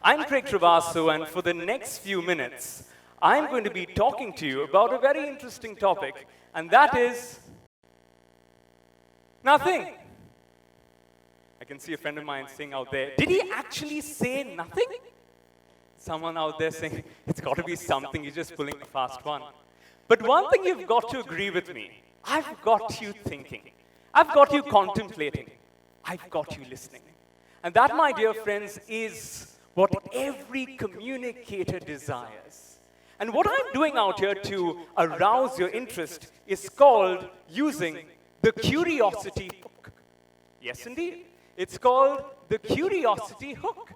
I'm Craig Travasso, and for the next few minutes, I'm going to be talking to you about a very interesting topic, and that is nothing. I can see a friend of mine saying out there, did he actually say nothing? Someone out there saying, it's got to be something, he's just pulling a fast one. But one thing you've got to agree with me, I've got you thinking, I've got you contemplating, I've got you listening. And that, my dear friends, is what every communicator desires. And what I'm doing out here to arouse your interest is called using the curiosity hook. Yes, indeed. It's called the curiosity hook.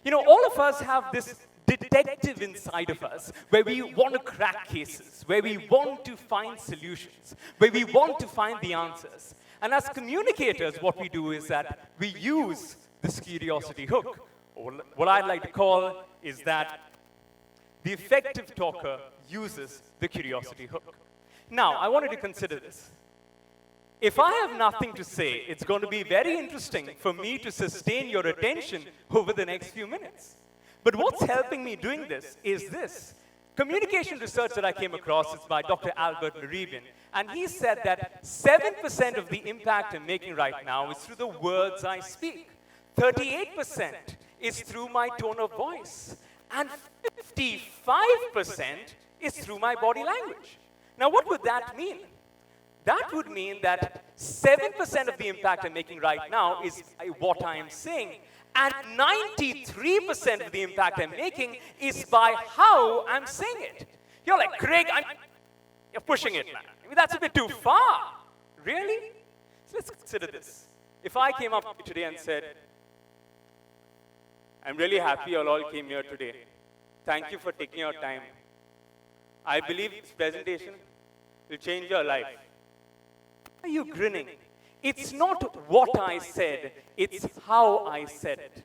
You know, all of us have this detective inside of us where we want to crack cases, where we want to find solutions, where we want to find the answers. And as communicators, what we do is that we use this curiosity hook. Or what I'd like to call is that the effective talker uses the curiosity hook. Now, I wanted to consider this. If I have nothing to say, it's going to be very interesting for me to sustain your attention over the next few minutes. But what's helping me doing this is this. Communication research that I came across is by Dr. Albert Mehrabian, and he said that 7% of the impact I'm making right now is through the words I speak. 38% is through my tone of voice, and 55% is through my body language. Now, what would that mean? That would mean that 7% of the impact I'm making right now is what I'm saying, and 93% of the impact I'm making is by how I'm saying it. You're like, Craig, you're pushing it, man. I mean, that's a bit too far. Really? So let's consider this. If I came up to you today and said, I'm really happy you all came here today. Thank you for taking your time. I believe this presentation will change your life. Why are you grinning? It's not what I said, it's how I said it.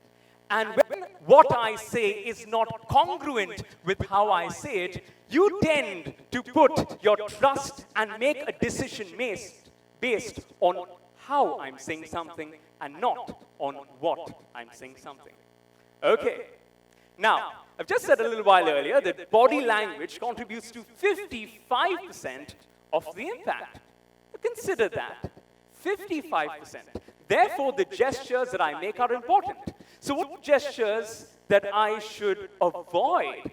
And when what I say is not congruent with how I say it, you tend to put your trust and make a decision based on how I'm saying something and not on what I'm saying something. Okay. Now, I've just said a little while earlier that body language contributes to 55% of the impact. Consider that. 55%. Therefore, the gestures that I make are important. So what gestures that I should avoid?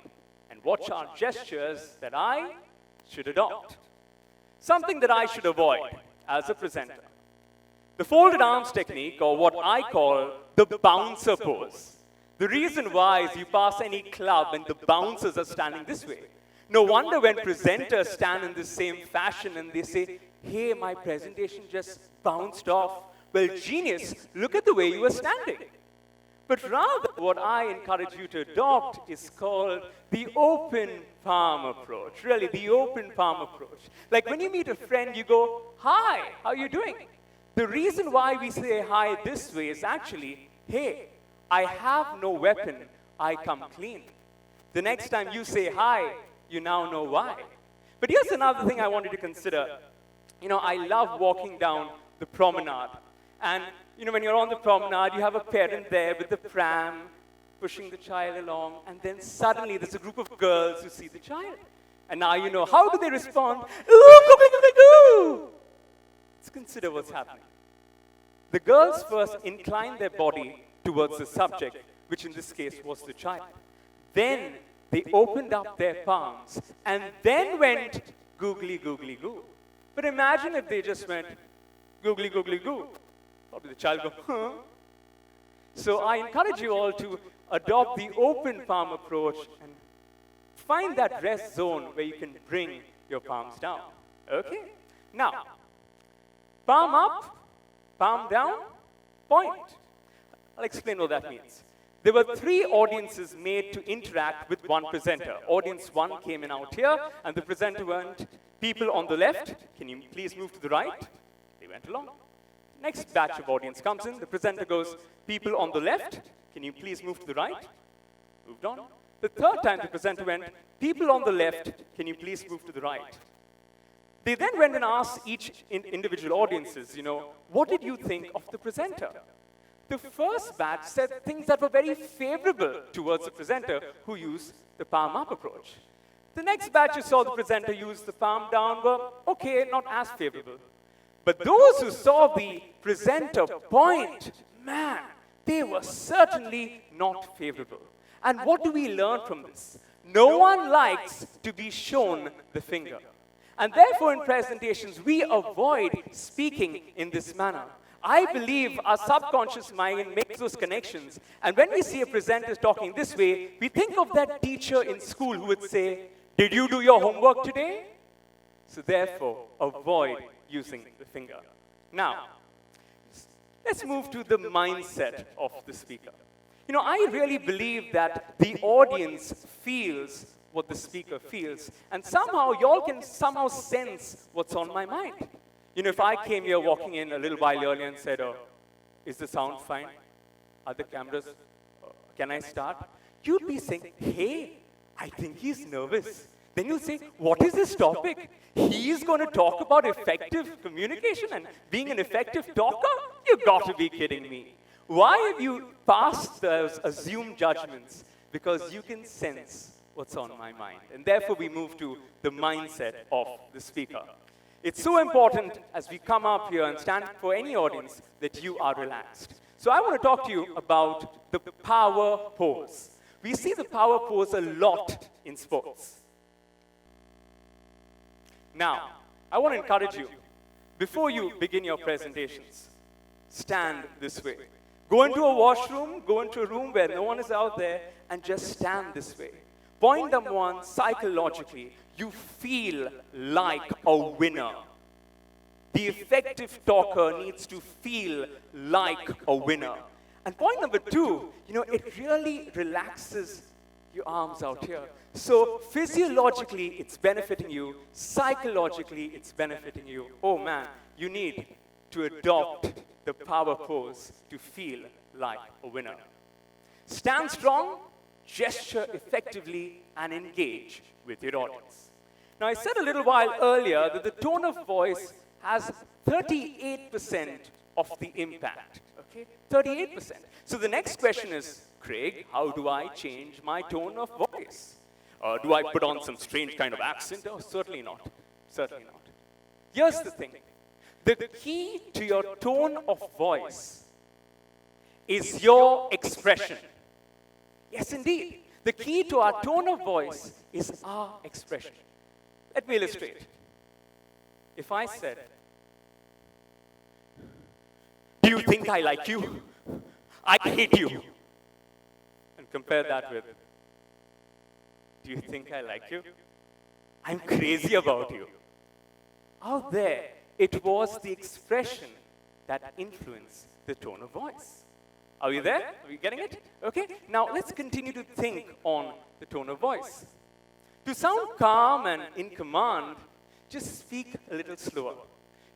And what are gestures that I should adopt? Something that I should avoid as a presenter. The folded arms technique, or what I call the bouncer pose. The reason why is you pass any club and the bouncers are standing this way. No wonder when presenters stand in the same fashion and they say, hey, my presentation just bounced off. Well, genius, look at the way you were standing. But rather, what I encourage you to adopt is called the open palm approach. Really, the open palm approach. Like when you meet a friend, you go, hi, how are you doing? The reason why we say hi this way is actually, hey, I have no weapon, I come clean. The next time you say hi, you now know why. But here's another thing I wanted to consider. You know, I love walking down the promenade. And, you know, when you're on the promenade, you have a parent there with the pram, pushing the child along, and then suddenly there's a group of girls who see the child. And now you know, how do they respond? Ooh, let's consider what's happening. The girls first incline their body towards the subject, which in this case was the child. Then they opened up their palms and then went googly, googly, goo. But imagine if they just went googly, googly, goo. Probably the child go, huh? So I encourage you all to adopt the open palm approach and find that rest zone where you can bring your palms down. Okay? Now, palm up, palm down, point. I'll explain what that means. There were 3 audiences made to interact with one presenter. Audience 1 came in out here, and the presenter went, people on the left, can you please move to the right? They went along. Next batch of audience comes in, the presenter goes, people on the left, can you please move to the right? Moved on. The third time the presenter went, people on the left, can you please move to the right? They then went and asked each individual audiences, you know, what did you think of the presenter? the first batch said things that were very favorable towards the presenter who used the palm up approach. The next batch you saw the presenter use the palm down were okay, not as favorable. But those who saw the presenter point, man, they were certainly not favorable. And what do we learn from this? No one likes to be shown the finger. And therefore, in presentations, we avoid speaking in this manner. I believe our subconscious mind makes those connections. And when we see a presenter talking this way, we think of that teacher in school who would say, "Did you do your homework today?" So therefore, avoid using the finger. Now, let's move to the mindset of the speaker. You know, I really believe that the audience feels what the speaker feels. And somehow, y'all can somehow sense what's on my mind. You know, if I came here walking in a little while earlier and said, "Oh, is the sound fine? Are the cameras, can I start?" You'd be saying, "Hey, I think he's nervous." Then you'll say, "What is this topic? He's going to talk about effective communication and being an effective talker? You've got to be kidding me." Why have you passed those assumed judgments? Because you can sense what's on my mind. And therefore, we move to the mindset of the speaker. It's so important as we come up here and stand for any audience that you are relaxed. So I want to talk to you about the power pose. We see the power pose a lot in sports. Now, I want to encourage you, before you begin your presentations, stand this way. Go into a washroom, go into a room where no one is out there, and just stand this way. Point number one, psychologically, you feel like a winner. The effective talker needs to feel like a winner. And point number two, you know, it really relaxes your arms out here. So physiologically, it's benefiting you. Psychologically, it's benefiting you. Oh man, you need to adopt the power pose to feel like a winner. Stand strong, gesture effectively, and engage with your audience. Now, I said a little while earlier that the tone of voice has 38% of the impact. Okay, 38%. So the next question is, Craig, how do I change my tone of voice? Do I put on some strange kind of accent? Oh, certainly not. Certainly not. Here's the thing. The key to your tone of voice is your expression. Yes, indeed. The key to our tone of voice is our expression. Let me illustrate. If I said, "Do you think I like you? I hate you." And compare that with, "Do you think I like you? I'm crazy about you." Out there, it was the expression that influenced the tone of voice. Are you there? Are you getting it? Okay. Now, let's continue to think on the tone of voice. To sound calm and in command, just speak a little slower.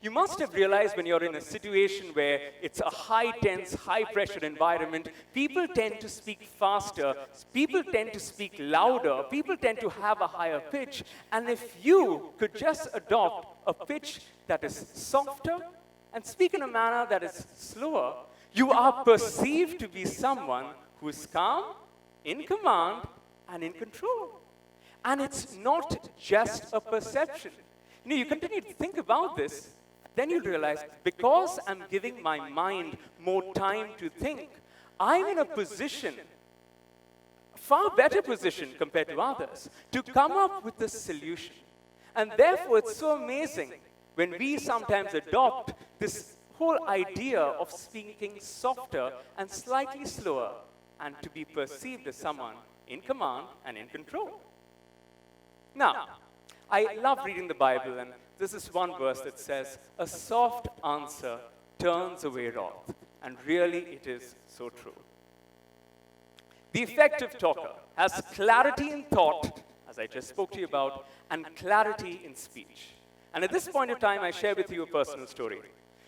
You must have realized when you're in a situation where it's a high-tense, high-pressure environment, people tend to speak faster, people tend to speak louder, people tend to have a higher pitch, and if you could just adopt a pitch that is softer and speak in a manner that is slower, you are perceived to be someone who is calm, in command, and in control. And it's not just a perception. You know, you continue to think about this, then you realize, because I'm giving my mind more time to think, I'm in a position, a far better position compared to others, to come up with a solution. And therefore, it's so amazing when we sometimes adopt this whole idea of speaking softer and slightly slower and to be perceived as someone in command and in control. Now, I love reading the Bible, and this is one verse that says, "A soft answer turns away wrath." And really, it is so true. The effective talker has clarity in thought, as I just spoke to you about, and clarity in speech. And at this point of time, I share with you a personal story.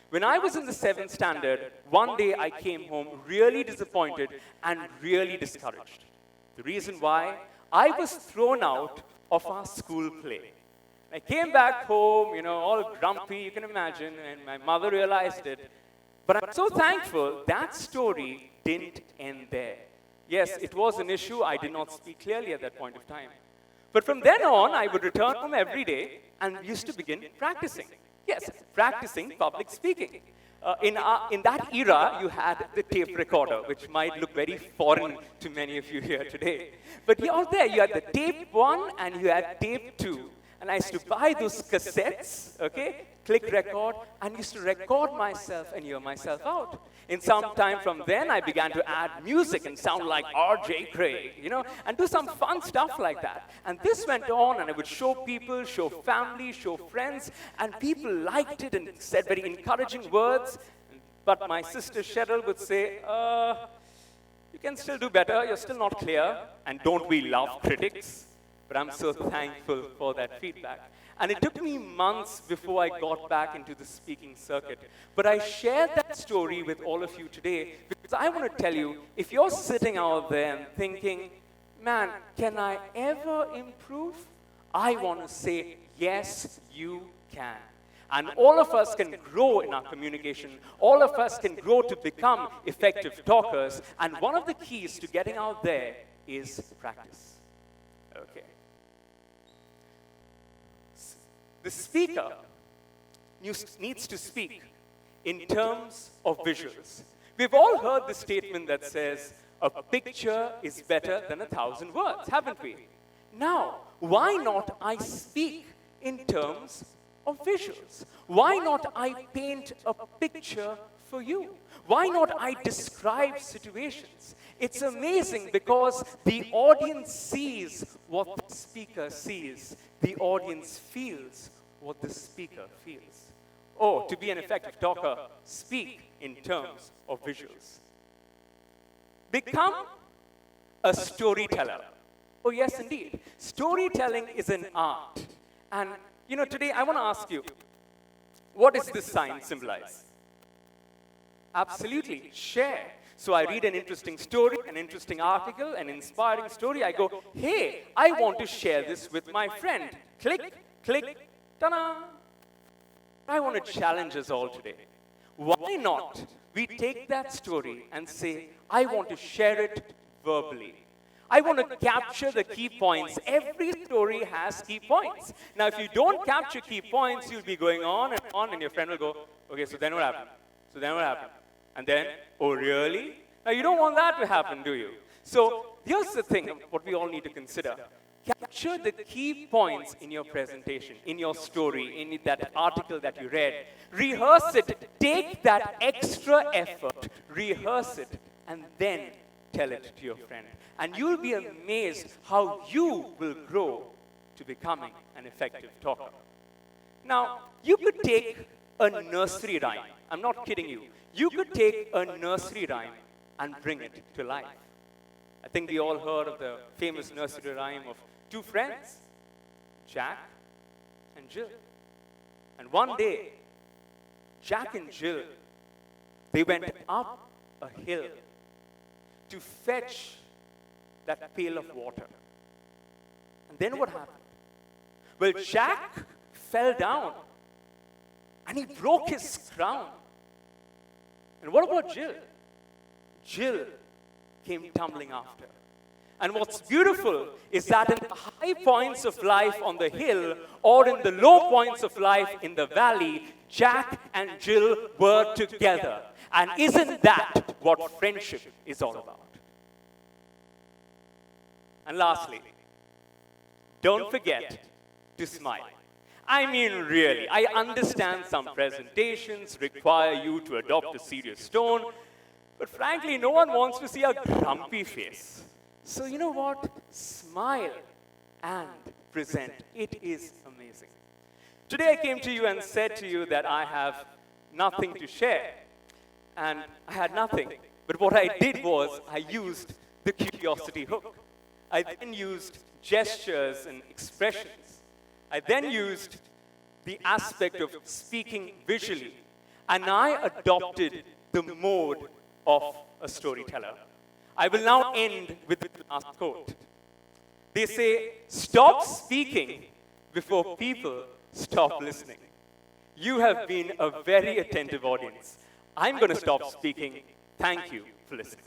When I was in the 7th standard, one day I came home really disappointed and really discouraged. The reason why? I was thrown out of our school play. I came back home, you know, all grumpy, you can imagine, and my mother realized it. But I'm so thankful that story didn't end there. Yes, it was an issue. I did not speak clearly at that point of time. But from then on, I would return home every day and used to begin practicing. Yes, practicing public speaking. In that era, you had the tape recorder, which might look very foreign to many of you here today. But out there, you had the tape 1 and you had tape 2. And I used to buy those cassettes, okay, click record, and used to record myself and hear myself out. In some time from then, I began to add music and sound like R.J. Craig, and do some fun stuff like that. And this went on, and I would show people, show family, show friends, and people liked it and said very encouraging words. But my sister Cheryl would say, you can still do better, you're still not clear, and don't we love critics? But I'm so thankful for that feedback. And it took me months before I got back into the speaking circuit. But I shared that story with all of you today because I want to tell you, if you're sitting out there and thinking, man, can I ever improve? I want to say, yes, you can. And all of us can grow in our communication. All of us can grow to become effective talkers. And one of the keys to getting out there is practice. Okay. The speaker needs to speak in terms of visuals. We've all heard the statement that says, a picture is better than 1,000 words, haven't we? Now, why not I speak in terms of visuals? Why not I paint a picture for you? Why not I describe situations? It's amazing because the audience sees what the speaker sees. The audience feels what the speaker feels. Oh, to be an effective talker, speak in terms of visuals. Become a storyteller. Oh, yes, indeed. Storytelling is an art. And, today I want to ask you, what does this sign symbolize? Absolutely, share. So I read an interesting story, an interesting article, an inspiring story. I go, hey, I want to share this with my friend. Click, click, ta-da! I want to challenge us all today. Why not we take that story and say, I want to share it verbally. I want to capture the key points. Every story has key points. Now, if you don't capture key points, you'll be going on, and your friend will go, okay, so then what happened? So then what happened? And then, oh, really? Now, you don't want that to happen, do you? So here's the thing, what we all need to consider. Capture the key points in your presentation, in your story, in that article that you read. Rehearse it. Take that extra effort. Rehearse it. And then tell it to your friend. And you'll be amazed how you will grow to becoming an effective talker. Now, you could take a nursery rhyme. I'm not kidding you. You could take a nursery rhyme and bring it to life. I think we all heard of the famous nursery rhyme of two friends, Jack and Jill. And one day, Jack and Jill, they went up a hill to fetch that pail of water. And then what happened? Well, Jack fell down and he broke his crown. And what about Jill? Jill came tumbling after. And what's beautiful is that in the high points of life on the hill or in the low points of life in the valley, Jack and Jill were together. And isn't that what friendship is all about? And lastly, don't forget to smile. I mean, really, I understand some presentations require you to adopt a serious tone, but frankly, no one wants to see a grumpy face. So you know what? Smile and present. It is amazing. Today I came to you and said to you that I have nothing to share. And I had nothing. But what I did was I used the curiosity hook. I then used gestures and expressions. I then used the aspect of speaking visually. And I adopted the mode of a storyteller. I will now end with the last quote. They say, stop speaking before people stop listening. You have been a very attentive audience. I'm going to stop speaking. Thank you for listening.